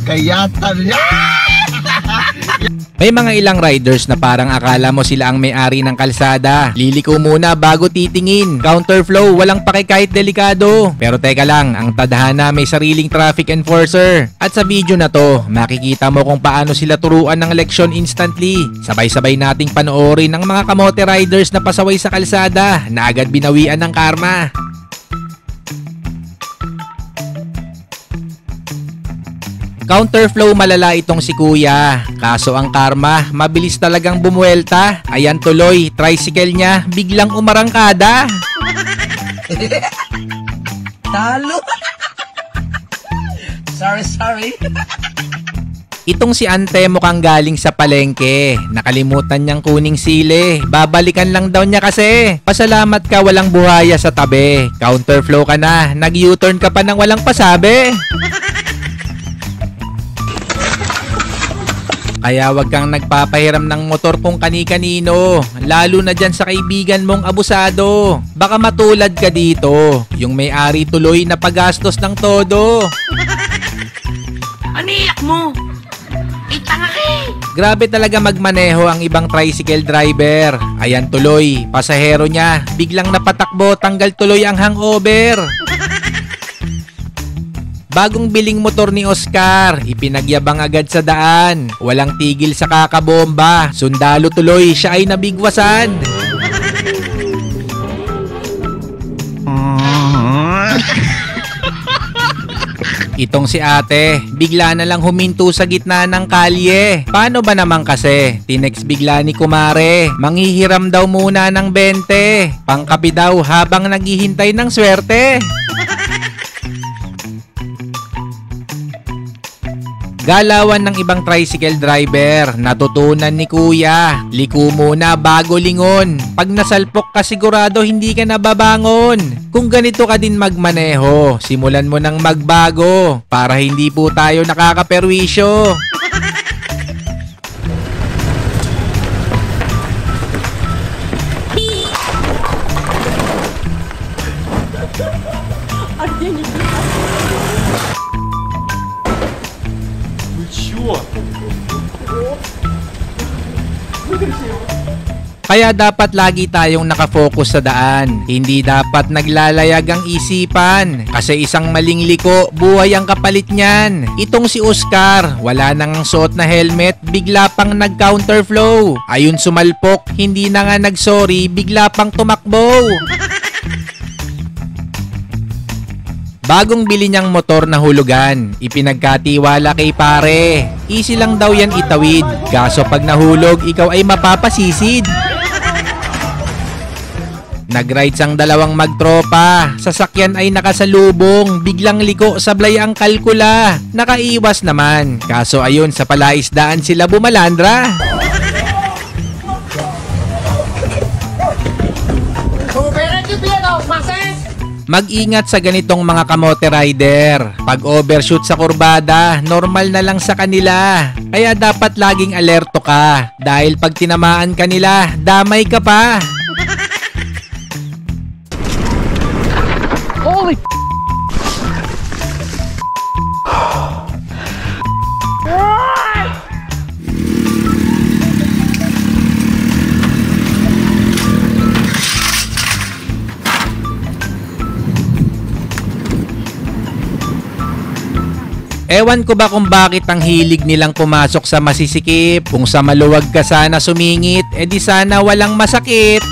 Kaya tala. May mga ilang riders na parang akala mo sila ang may-ari ng kalsada. Liliko muna bago titingin. Counterflow, walang pake kahit delikado. Pero teka lang, ang tadhana may sariling traffic enforcer. At sa video na to, makikita mo kung paano sila turuan ng leksyon instantly. Sabay-sabay nating panoorin ang mga kamote riders na pasaway sa kalsada na agad binawian ng karma. Counterflow, malala itong si kuya. Kaso ang karma, mabilis talagang bumuelta. Ayan tuloy, tricycle niya, biglang umarangkada. Talo. Sorry. Itong si ante mukhang galing sa palengke. Nakalimutan niyang kuning sili. Babalikan lang daw niya kasi. Pasalamat ka walang buhaya sa tabi. Counterflow ka na, nag-U-turn ka pa ng walang pasabi. Kaya wag kang nagpapahiram ng motor kung kani-kanino, lalo na dyan sa kaibigan mong abusado. Baka matulad ka dito, yung may-ari tuloy na pagastos ng todo. Aniyak mo? Itanga ka eh. Grabe talaga magmaneho ang ibang tricycle driver. Ayan tuloy, pasahero niya, biglang napatakbo, tanggal tuloy ang hangover. Bagong biling motor ni Oscar, ipinagyabang agad sa daan. Walang tigil sa kakabomba. Sundalo tuloy, siya ay nabigwasan. Itong si ate, bigla na lang huminto sa gitna ng kalye. Paano ba naman kasi? Tinext bigla ni kumare, manghihiram daw muna ng 20. Pangkapi daw habang naghihintay ng swerte. Galawan ng ibang tricycle driver, natutunan ni kuya. Liko muna bago lingon. Pag nasalpok ka sigurado hindi ka nababangon. Kung ganito ka din magmaneho, simulan mo nang magbago para hindi po tayo nakakaperwisyo. Kaya dapat lagi tayong nakafocus sa daan. Hindi dapat naglalayag ang isipan. Kasi isang maling liko, buhay ang kapalit niyan. Itong si Oscar, wala nang suot na helmet, bigla pang nag-counterflow. Ayun sumalpok, hindi na nga nag-sorry, bigla pang tumakbo. Bagong bili niyang motor na hulugan, ipinagkatiwala kay pare. Easy lang daw yan itawid, kaso pag nahulog, ikaw ay mapapasisid. Nag-rides ang dalawang magtropa, sasakyan ay nakasalubong, biglang liko sablay ang kalkula. Nakaiwas naman, kaso ayun sa palaisdaan sila bumalandra. Mag-ingat sa ganitong mga kamote rider. Pag overshoot sa kurbada, normal na lang sa kanila. Kaya dapat laging alerto ka. Dahil pag tinamaan ka nila, damay ka pa. Holy Ewan ko ba kung bakit ang hilig nilang pumasok sa masisikip. Kung sa maluwag ka sana sumingit, edi sana walang masakit.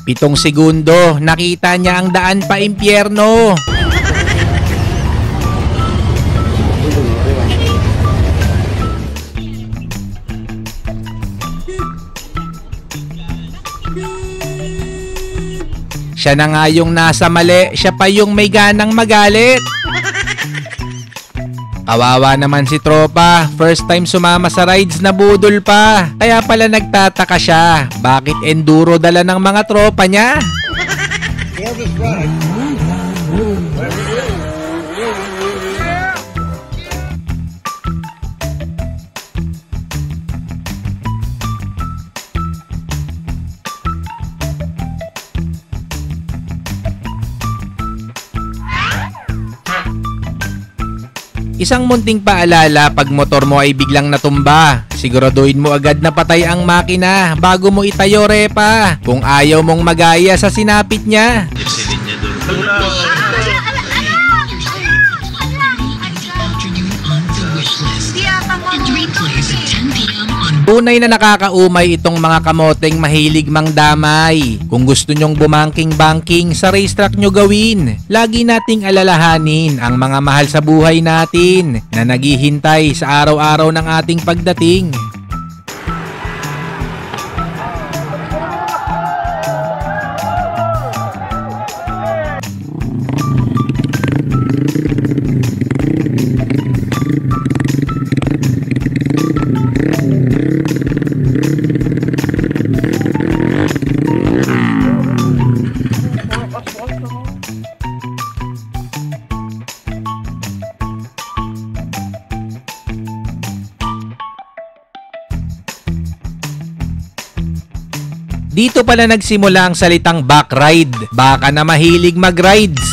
Pitong segundo, nakita niya ang daan pa impyerno. Siya na nga yung nasa mali, siya pa yung may ganang magalit. Kawawa naman si tropa, first time sumama sa rides na budol pa. Kaya pala nagtataka siya, bakit enduro dala ng mga tropa niya? Isang munting paalala pag motor mo ay biglang natumba. Siguraduhin mo agad na patay ang makina bago mo itayo repa kung ayaw mong magaya sa sinapit niya. Tunay na nakakaumay itong mga kamoteng mahilig mangdamay. Kung gusto nyong bumangking-banking sa racetrack nyo gawin, lagi nating alalahanin ang mga mahal sa buhay natin na naghihintay sa araw-araw ng ating pagdating. Dito pala nagsimula ang salitang backride. Baka na mahilig mag-rides.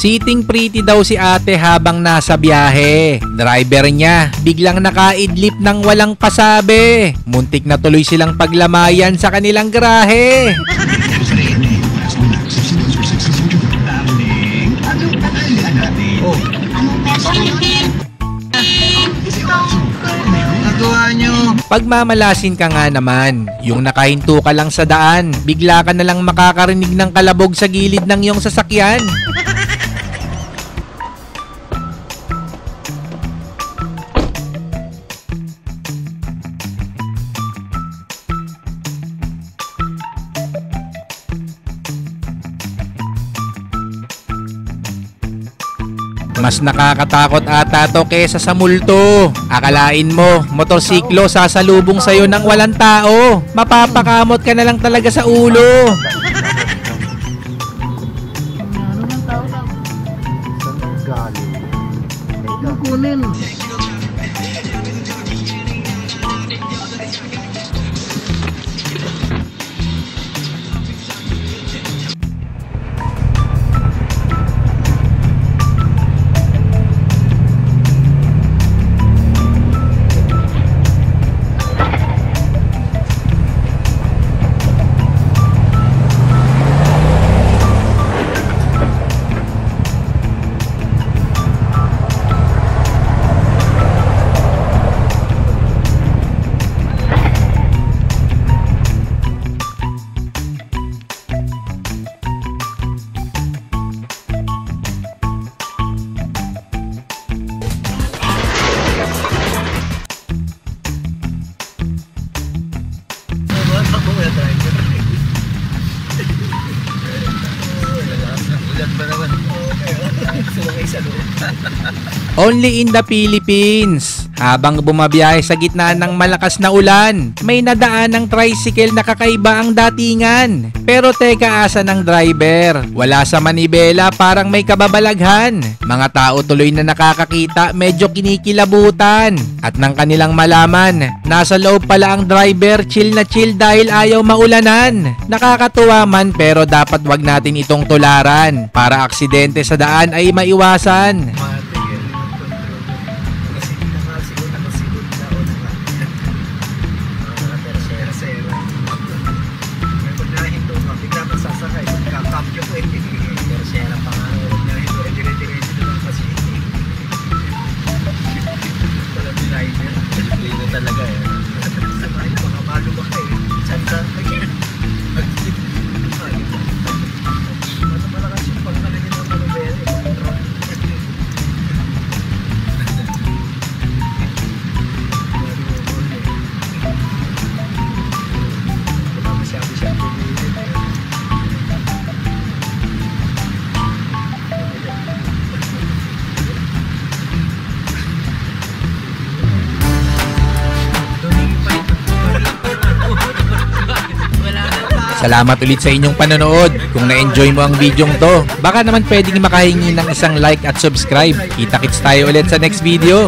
Sitting pretty daw si ate habang nasa biyahe. Driver niya, biglang nakaidlip ng walang pasabi. Muntik na tuloy silang paglamayan sa kanilang garahe. Pagmamalasin ka nga naman, yung nakahinto ka lang sa daan, bigla ka na lang makakarinig ng kalabog sa gilid ng iyong sasakyan. Mas nakakatakot ata to kesa sa multo. Akalain mo, motorsiklo sasalubong sa'yo ng walang tao. Mapapakamot ka na lang talaga sa ulo. Only in the Philippines. Habang bumabiyahe sa gitna ng malakas na ulan, may nadaan ng tricycle na kakaiba ang datingan. Pero teka, asa ng driver? Wala sa manibela, parang may kababalaghan. Mga tao tuloy na nakakakita, medyo kinikilabutan. At nang kanilang malaman, nasa loob pala ang driver, chill na chill dahil ayaw maulanan. Nakakatuwa man pero dapat wag natin itong tularan para aksidente sa daan ay maiwasan. Salamat ulit sa inyong panonood. Kung na-enjoy mo ang video to, baka naman pwedeng makahingi ng isang like at subscribe. Kita-kits tayo ulit sa next video.